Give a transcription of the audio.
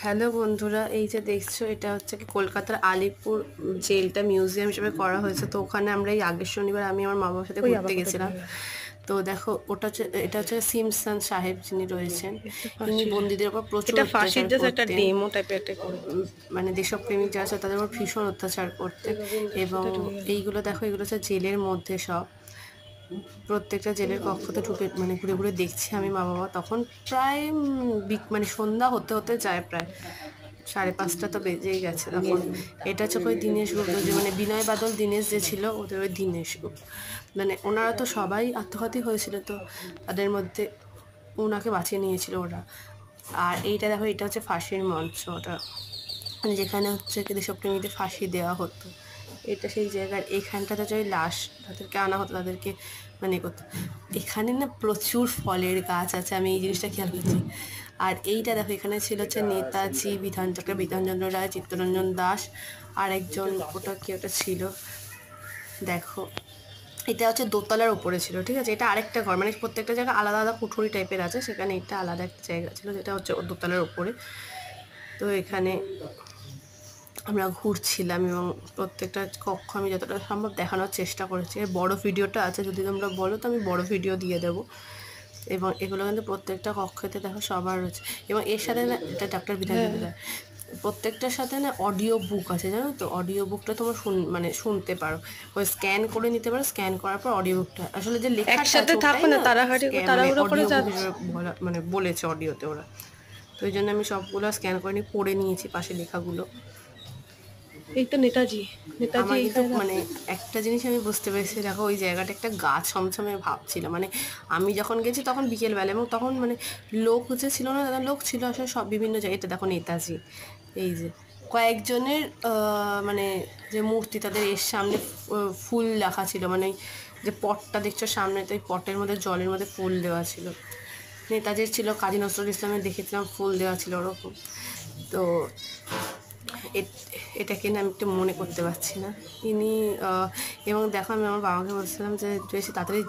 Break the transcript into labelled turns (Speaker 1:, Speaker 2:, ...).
Speaker 1: Hello বন্ধুরা, এই যে দেখছো এটা হচ্ছে কি কলকাতার আলিপুর জেলটা মিউজিয়াম হিসেবে করা হয়েছে। তো ওখানে আমরা এই আগের শনিবার আমি আমার মা বাবার সাথে ঘুরতে গেছিলাম। তো দেখো ওটা হচ্ছে, এটা হচ্ছে সিমসন সাহেব যিনি রয়েছেন, ইনি বন্দীদের উপর প্রচুর অত্যাচার করতেন। মানে দেশপ্রেমিক যারা আছে তাদের উপর ভীষণ অত্যাচার করতেন। এবং এইগুলো দেখো, এগুলো হচ্ছে জেলের মধ্যে সব, প্রত্যেকটা জেলের কক্ষতে ঢুকে মানে ঘুরে ঘুরে দেখছি আমি মা বাবা। তখন প্রায় মানে সন্ধ্যা হতে হতে যায়, প্রায় 5:30 তো বেজেই গেছে তখন। এটা হচ্ছে ওই দীনেশ গুপ্ত, যে মানে বিনয় বাদল দীনেশ যে ছিল, ওদের ওই দীনেশ গুপ্ত। মানে ওনারা তো সবাই আত্মঘাতী হয়েছিল, তো তাদের মধ্যে ওনাকে বাঁচিয়ে নিয়েছিল ওরা। আর এইটা দেখো, এটা হচ্ছে ফাঁসির মঞ্চ, ওটা মানে যেখানে হচ্ছে কি দেশপ্রেমীদের ফাঁসি দেওয়া হতো। এটা সেই জায়গার, এইখানটাতে যে ওই লাশ তাদেরকে আনা হতো, তাদেরকে মানে করতো। এখানে না প্রচুর ফলের গাছ আছে, আমি এই জিনিসটা খেয়াল করছি। আর এইটা দেখো, এখানে ছিল হচ্ছে নেতাজি, বিধানচন্দ্র রায়, চিত্তরঞ্জন দাস, আর একজন ওটা কি ওটা ছিল দেখো, এটা হচ্ছে দোতলার ওপরে ছিল, ঠিক আছে। এটা আরেকটা ঘর, মানে প্রত্যেকটা জায়গা আলাদা আলাদা কুঠুরি টাইপের আছে, সেখানে এটা আলাদা একটা জায়গা ছিল যেটা হচ্ছে দোতলার ওপরে। তো এখানে আমরা ঘুরছিলাম এবং প্রত্যেকটা কক্ষ আমি যতটা সম্ভব দেখানোর চেষ্টা করেছি। এর বড় ভিডিওটা আছে, যদি তোমরা বলো তো আমি বড় ভিডিও দিয়ে দেবো। এবং এগুলো কিন্তু প্রত্যেকটা কক্ষতে দেখো সবার রয়েছে। এবং এর সাথে না, এটা ডাক্তার বিধানচন্দ্র রায়, প্রত্যেকটার সাথে না অডিও বুক আছে, জানো তো। অডিও বুকটা তোমরা মানে শুনতে পারো, ওই স্ক্যান করে নিতে পারো। স্ক্যান করার পর অডিও বুকটা, আসলে যে লেখাটা আছে ওটাই না অডিও বুক হিসেবে মানে বলেছে অডিওতে ওরা। তো ওই জন্য আমি সবগুলো স্ক্যান করে নিয়ে পড়ে নিয়েছি পাশে লেখাগুলো।
Speaker 2: এই তো নেতাজি
Speaker 1: আমার কিন্তু মানে একটা জিনিস আমি বুঝতে পেরেছি, দেখো ওই জায়গাটা একটা গাছ ছমছমে ভাবছিলাম। মানে আমি যখন গেছি তখন বিকেলবেলা, এবং তখন মানে লোক হচ্ছে ছিল না, দাদা লোক ছিল আসলে সব বিভিন্ন জায়গায়। এটা দেখো নেতাজি, এই যে কয়েকজনের মানে যে মূর্তি, তাদের এর সামনে ফুল রাখা ছিল, মানে যে পটটা দেখছো সামনে, তো ওই পটের মধ্যে জলের মধ্যে ফুল দেওয়া ছিল। নেতাজির ছিল, কাজী নজরুল ইসলামের দেখেছিলাম ফুল দেওয়া ছিল ওরকম। তো এটাকে না আমি একটু মনে করতে পারছি না ইনি। এবং দেখো, আমি আমার বাবাকে বলছিলাম যে বেশি তাড়াতাড়ি